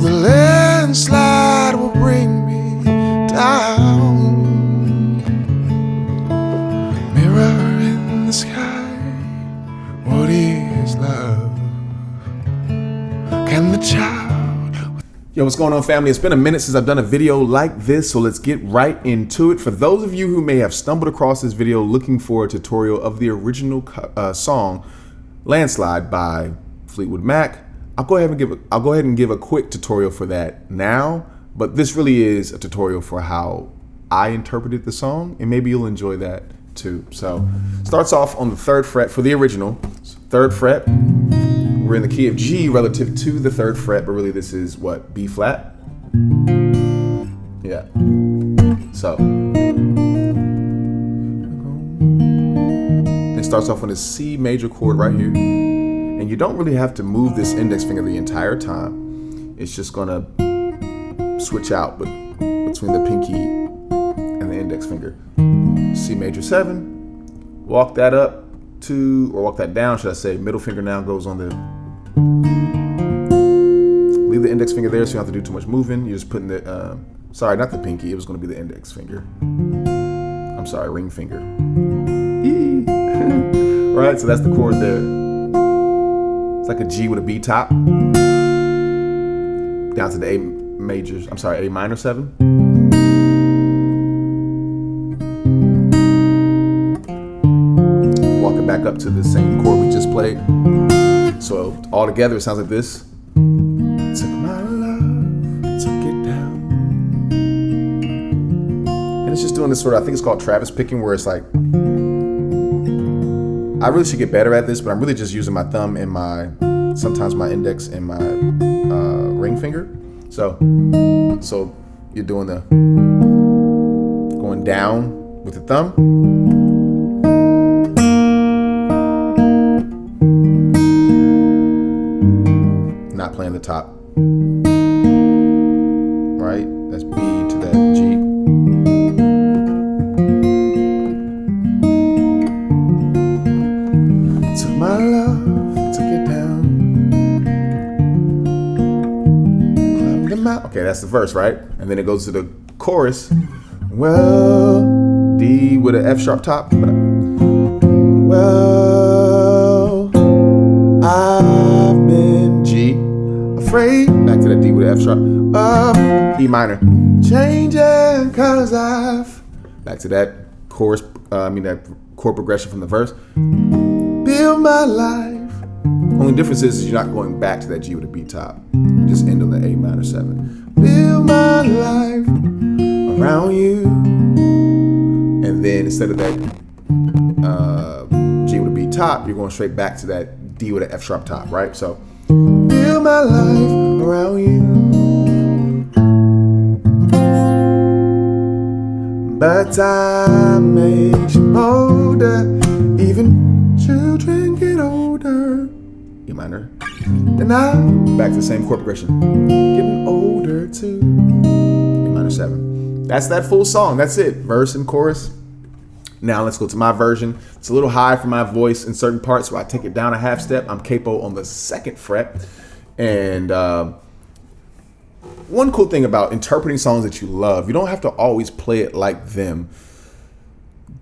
The landslide will bring me down. Mirror in the sky, what is love? Can the child... Yo, what's going on, family? It's been a minute since I've done a video like this, so let's get right into it. For those of you who may have stumbled across this video looking for a tutorial of the original song Landslide by Fleetwood Mac, I'll go ahead and give a quick tutorial for that now, but this really is a tutorial for how I interpreted the song, and maybe you'll enjoy that too. So, starts off on the 3rd fret for the original. 3rd fret, we're in the key of G relative to the 3rd fret, but really this is what, B flat? Yeah. So, it starts off on a C major chord right here. And you don't really have to move this index finger the entire time. It's just gonna switch out between the pinky and the index finger. C major 7, walk that up to, or walk that down, should I say. Middle finger now goes on the, leave the index finger there so you don't have to do too much moving. You're just putting the, sorry, not the pinky, it was gonna be the index finger. I'm sorry, ring finger. Right, so that's the chord there. It's like a G with a B top. Down to the A minor 7. Walk it back up to the same chord we just played. So all together it sounds like this. Took my love, took it down. And it's just doing this sort of, I think it's called Travis picking, where it's like, I really should get better at this, but I'm really just using my thumb and sometimes my index and my ring finger. So you're doing the, going down with the thumb. Not playing the top. Right? That's B to that G. My love took it down. Climbed the mountain. Okay, that's the verse, right? And then it goes to the chorus. Well, D with an F sharp top. Well, I've been G, afraid. Back to that D with an F sharp. E minor. Changing cause I've. Back to that chorus, that chord progression from the verse. Build my life. Only difference is you're not going back to that G with a B top. You just end on the A minor 7. Build my life around you. And then instead of that G with a B top, you're going straight back to that D with an F sharp top, right? So, build my life around you. But time makes you bolder, even children get older. E minor. And now, back to the same chord progression. Getting older too. E minor 7. That's that full song. That's it. Verse and chorus. Now let's go to my version. It's a little high for my voice in certain parts, so I take it down a half step. I'm capo on the 2nd fret. And one cool thing about interpreting songs that you love, you don't have to always play it like them.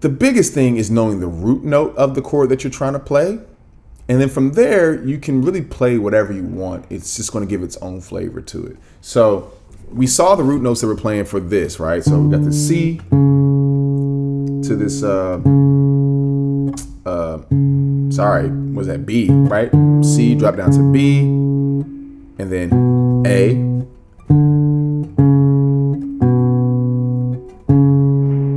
The biggest thing is knowing the root note of the chord that you're trying to play. And then from there, you can really play whatever you want. It's just going to give its own flavor to it. So we saw the root notes that we're playing for this, right? So we got the C to this, was that B, right? C, drop down to B, and then A.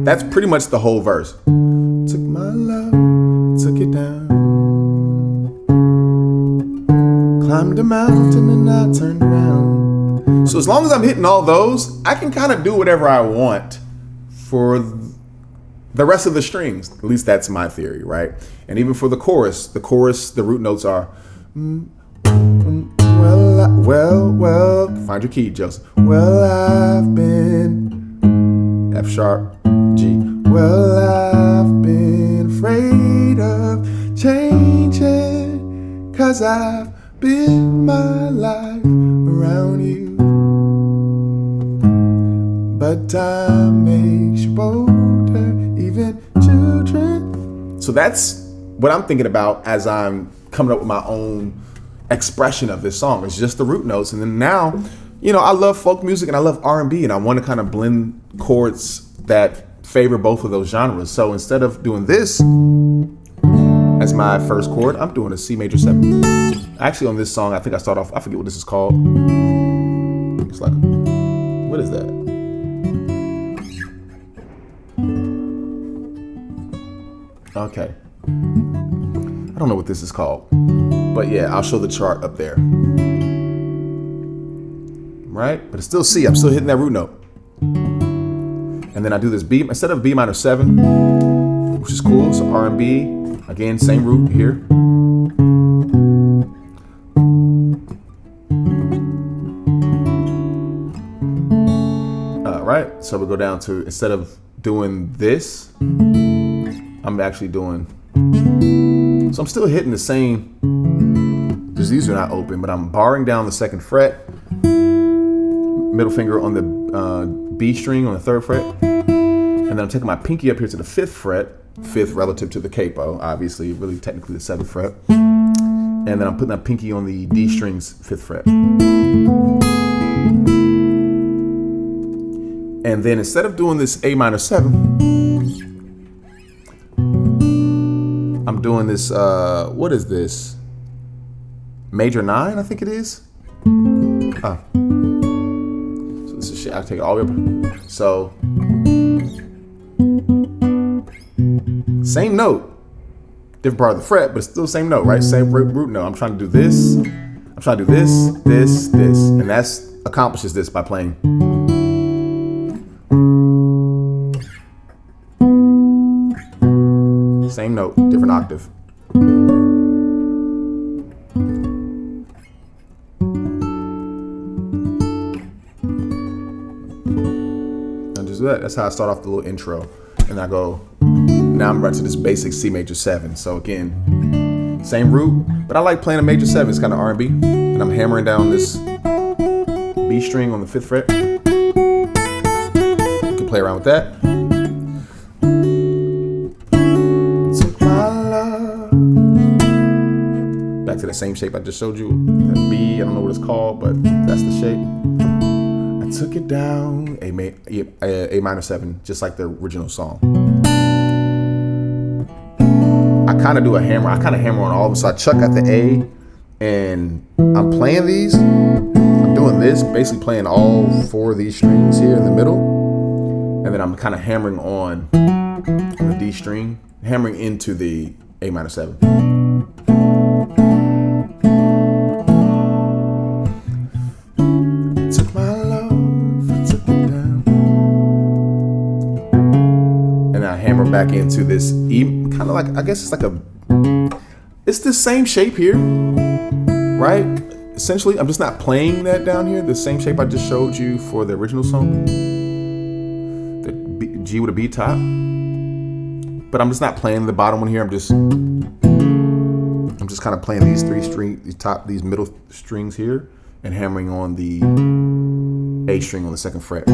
That's pretty much the whole verse. Took my love, took it down. Climbed a mountain and I turned around. So as long as I'm hitting all those, I can kind of do whatever I want for the rest of the strings. At least that's my theory, right? And even for the chorus, the root notes are, well, find your key, Joseph. Well, I've been F sharp, G. Well, I've been afraid of changing, cause I've built my life around you. but time makes you bolder, even children. So that's what I'm thinking about as I'm coming up with my own expression of this song. It's just the root notes. And then now, you know, I love folk music and I love R&B, and I want to kind of blend chords that favor both of those genres. So instead of doing this as my first chord, I'm doing a C major 7. Actually, on this song, I think I start off, I forget what this is called. It's like, what is that? Okay. I don't know what this is called. But yeah, I'll show the chart up there. Right? But it's still C. I'm still hitting that root note. And then I do this B, instead of B minor 7, which is cool. So R&B, again, same root here. Right? So we go down to, instead of doing this, I'm actually doing, so I'm still hitting the same, because these are not open, but I'm barring down the 2nd fret, middle finger on the B string on the 3rd fret, and then I'm taking my pinky up here to the 5th fret, 5th relative to the capo, obviously, really technically the 7th fret, and then I'm putting that pinky on the D string's 5th fret. And then instead of doing this A minor 7, I'm doing this, what is this? Major 9, I think it is. So this is shit, I'll take it all the way up. So, same note, different part of the fret, but it's still the same note, right? Same root note. I'm trying to do this, I'm trying to do this, this, this, and that's accomplishes this by playing. Same note, different octave. And just that. That's how I start off the little intro. And I go, now I'm right to this basic C major 7. So again, same root, but I like playing a major 7. It's kind of R&B. And I'm hammering down this B string on the 5th fret. You can play around with that. Back to the same shape I just showed you. That B, I don't know what it's called, but that's the shape. I took it down, A minor 7, just like the original song. I kind of do a hammer. I kind of hammer on all of them. So I chuck at the A, and I'm playing these. I'm doing this, basically playing all 4 of these strings here in the middle, and then I'm kind of hammering on the D string, hammering into the A minor 7. Back into this E, kind of like, I guess it's like it's the same shape here, right? Essentially, I'm just not playing that down here, the same shape I just showed you for the original song, the G with a B top, but I'm just not playing the bottom one here. I'm just kind of playing these 3 strings, these middle strings here, and hammering on the A string on the 2nd fret.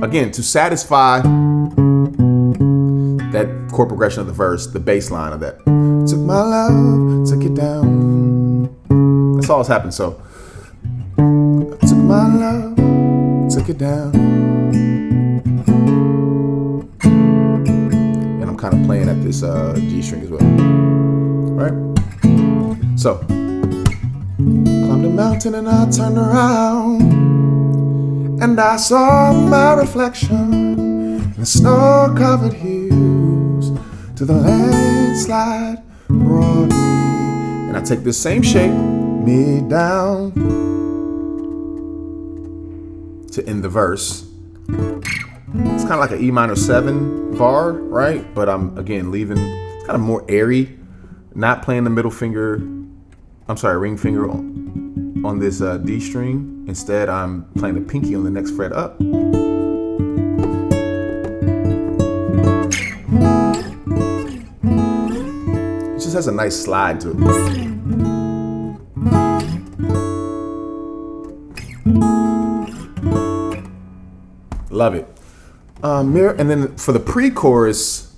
Again, to satisfy that chord progression of the verse, the bass line of that. Took my love, took it down. That's all that's happened. So, I took my love, took it down. And I'm kind of playing at this G string as well. Right? So, climbed a mountain and I turned around. And I saw my reflection in the snow-covered hills to the landslide brought me. And I take this same shape, me down, to end the verse. It's kind of like an E minor 7 bar, right? But I'm, again, leaving, it's kind of more airy, not playing the ring finger on this D string. Instead, I'm playing the pinky on the next fret up. It just has a nice slide to it. Love it. And then for the pre-chorus,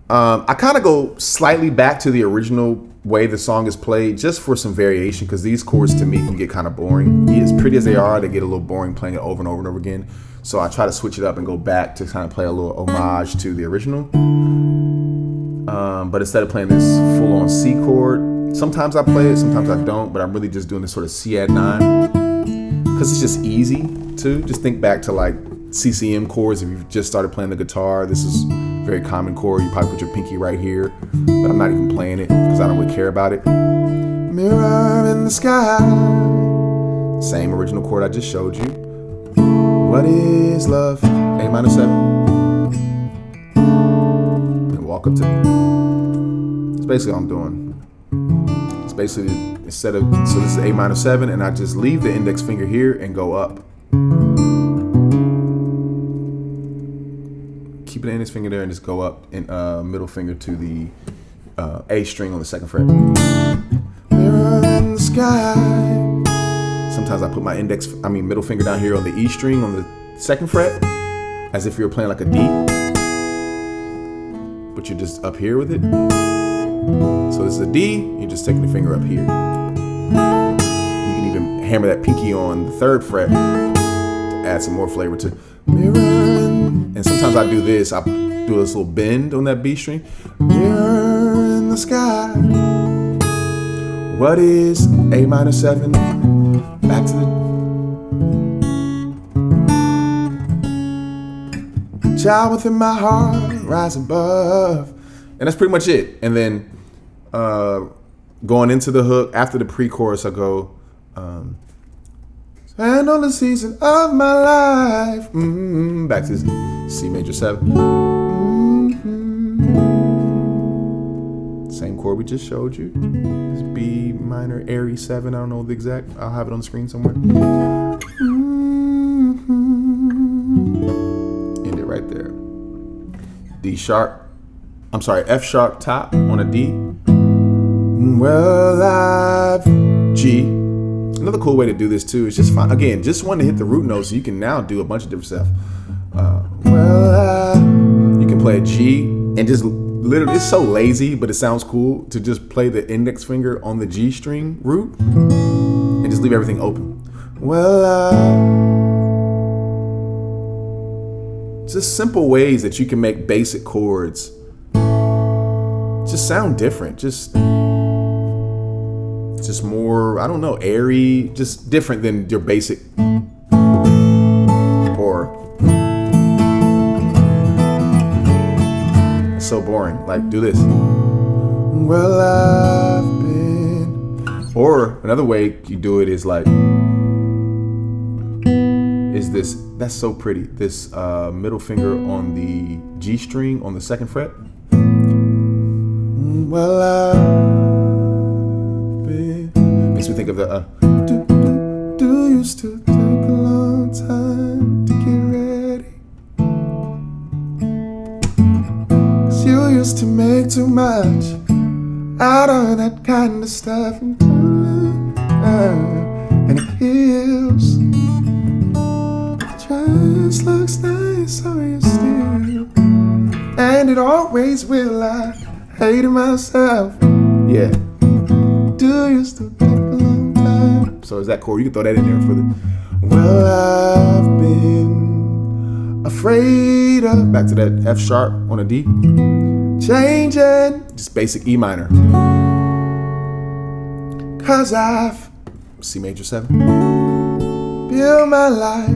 I kind of go slightly back to the original way the song is played just for some variation, because these chords to me can get kind of boring. As pretty as they are, they get a little boring playing it over and over and over again. So I try to switch it up and go back to kind of play a little homage to the original. But instead of playing this full-on C chord, sometimes I play it, sometimes I don't, but I'm really just doing this sort of C add 9 because it's just easy to just think back to like CCM chords. If you've just started playing the guitar, this is a very common chord. You probably put your pinky right here, but I'm not even playing it because I don't really care about it. Mirror in the sky, same original chord I just showed you. What is love? A minor 7. And walk up to. That's basically all I'm doing. It's basically so this is A minor 7, and I just leave the index finger here and go up. Keep the index finger there and just go up, and middle finger to the A string on the 2nd fret. Mirror in the sky. Sometimes I put my middle finger down here on the E string on the 2nd fret, as if you were playing like a D, but you're just up here with it. So this is a D, you're just taking the finger up here. You can even hammer that pinky on the 3rd fret to add some more flavor to mirror. And sometimes I do this, I do this little bend on that B string. Mirror in the sky. What is A minor 7? Back to the child within my heart, rise above. And that's pretty much it. And then going into the hook, after the pre-chorus, I go, and on the season of my life. Back to C major 7. Same chord we just showed you. This B minor airy 7. I don't know the exact. I'll have it on the screen somewhere. End it right there. D sharp. I'm sorry, F sharp top on a D. Well, I've G. Another cool way to do this too is just fine. Again, just want to hit the root note, so you can now do a bunch of different stuff. You can play a G and just literally, it's so lazy, but it sounds cool to just play the index finger on the G string root and just leave everything open. Just simple ways that you can make basic chords just sound different. Just more, I don't know, airy, just different than your basic. Or it's so boring. Like, do this. Well, I've been. Or another way you do it is like, is this, that's so pretty. This middle finger on the G string on the 2nd fret. Well, I've been. Makes me think of the do used to take a long time to get ready. 'Cause you used to make too much out of that kind of stuff, and it heals. It just looks nice on you still, and it always will. I hate myself. Yeah. Do you still take a long time? So is that chord? You can throw that in there for the. Well, I've been afraid of. Back to that F sharp on a D. Changing. Just basic E minor. 'Cause I've C major 7. Build my life.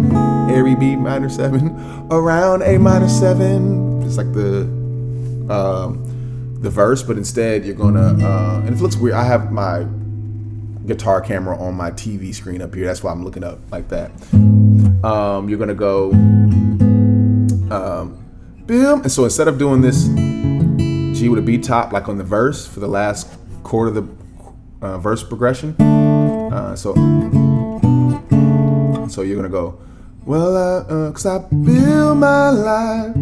Airy B minor 7 around A minor 7. It's like the verse, but instead you're gonna and if it looks weird, I have my guitar camera on my TV screen up here, that's why I'm looking up like that. You're gonna go boom, and so instead of doing this G with a B top like on the verse for the last chord of the verse progression, so you're gonna go, well, 'cause I build my life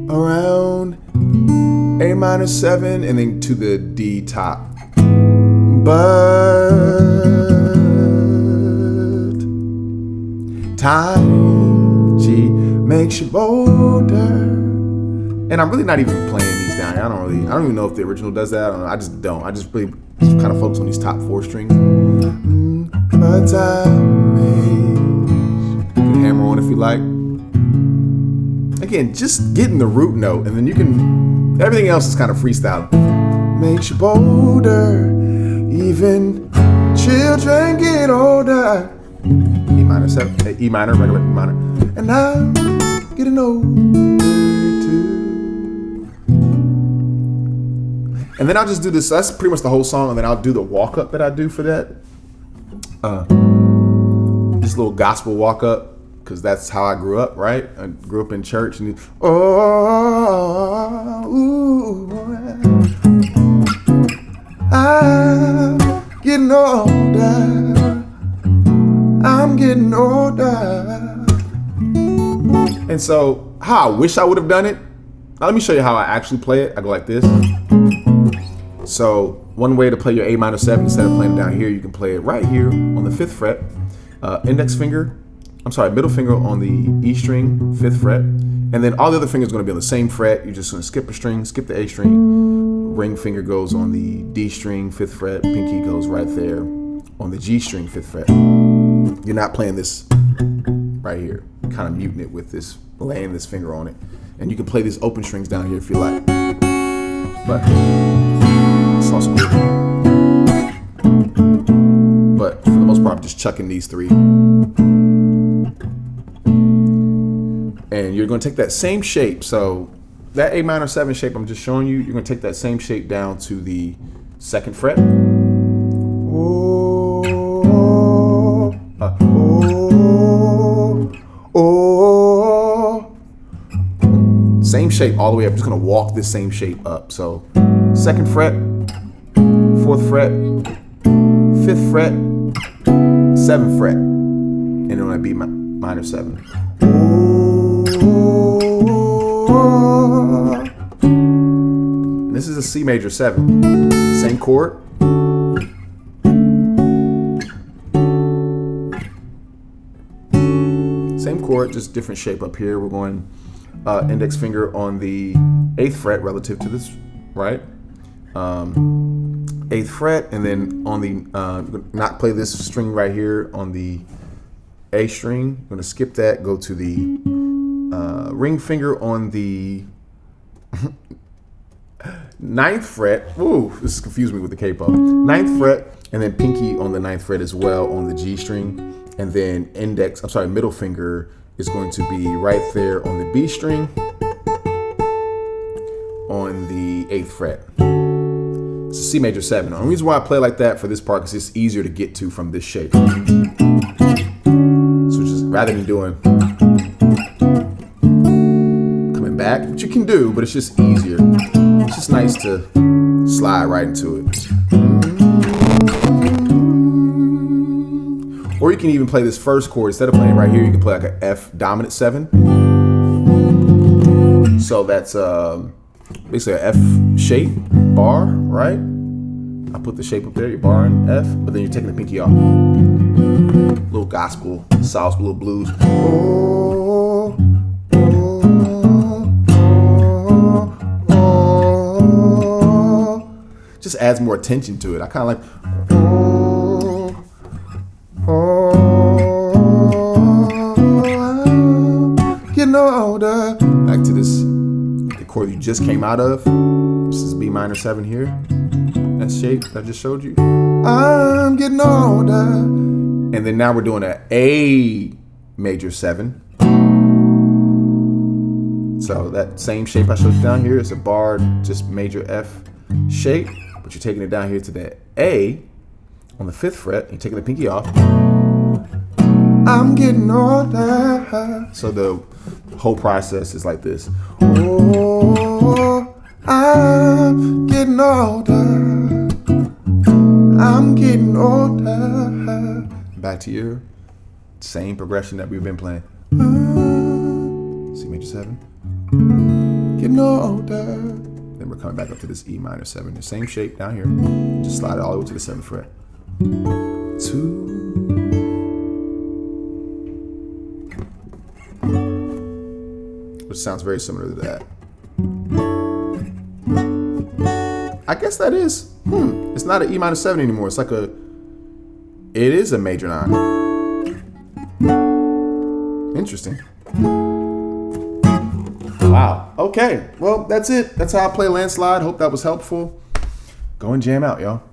around A minor 7 and then to the D top. But time, G, makes you bolder. And I'm really not even playing these down here. I don't even know if the original does that. I just don't. I just really just kind of focus on these top 4 strings. But I made. You can hammer on if you like. Again, just getting the root note, and then you can. Everything else is kind of freestyle. Makes you bolder. Even children get older. E minor 7, E minor, regular E minor. And I'm getting older too. And then I'll just do this. That's pretty much the whole song, and then I'll do the walk up that I do for that. This little gospel walk up, because that's how I grew up, right? I grew up in church, and I'm getting older. I'm getting older. And so, how I wish I would have done it. Now, let me show you how I actually play it. I go like this. So, one way to play your A minor 7, instead of playing it down here, you can play it right here on the 5th fret. Middle finger on the E string, 5th fret. And then all the other fingers are going to be on the same fret. You're just going to skip a string, skip the A string. Ring finger goes on the D string, 5th fret. Pinky goes right there on the G string, 5th fret. You're not playing this right here. You're kind of muting it with this, laying this finger on it. And you can play these open strings down here if you like. But it's also cool. But for the most part, I'm just chucking these 3. And you're going to take that same shape. So that A minor 7 shape I'm just showing you, you're going to take that same shape down to the 2nd fret. Same shape all the way up. I'm just going to walk this same shape up. So 2nd fret, 4th fret, 5th fret, 7th fret, and then on B minor 7. And this is a C major 7. Same chord. Same chord, just different shape up here. We're going index finger on the 8th fret relative to this, right? 8th fret, and then on the, not play this string right here on the A string. I'm going to skip that, go to the ring finger on the 9th fret. Ooh, this confused me with the capo. 9th fret, and then pinky on the 9th fret as well on the G string. And then middle finger is going to be right there on the B string on the 8th fret. It's a C major 7. The only reason why I play like that for this part is it's easier to get to from this shape. So just rather than doing coming back, which you can do, but it's just easier. It's just nice to slide right into it. Or you can even play this first chord. Instead of playing right here, you can play like an F dominant 7. So that's basically an F shape bar, right? I put the shape up there, your bar in F, but then you're taking the pinky off. Little gospel, sauce, little blues. Oh, oh, oh. Just adds more attention to it. I kind of like. Older. Back to this, the chord you just came out of. This is B minor 7 here. That shape that I just showed you. I'm getting older. And then now we're doing an A major 7. So that same shape I showed you down here is a bar, just major F shape, but you're taking it down here to the A on the 5th fret. You're taking the pinky off. I'm getting older. So the whole process is like this. Oh, I'm getting older. I'm getting older. Back to your same progression that we've been playing. C major 7. Getting older. Then we're coming back up to this E minor 7. The same shape down here. Just slide it all the way to the 7th fret. 2. which sounds very similar to that. I guess that is, it's not an E minor 7 anymore. It's like it is a major 9. Interesting. Wow. Okay. Well, that's it. That's how I play Landslide. Hope that was helpful. Go and jam out, y'all.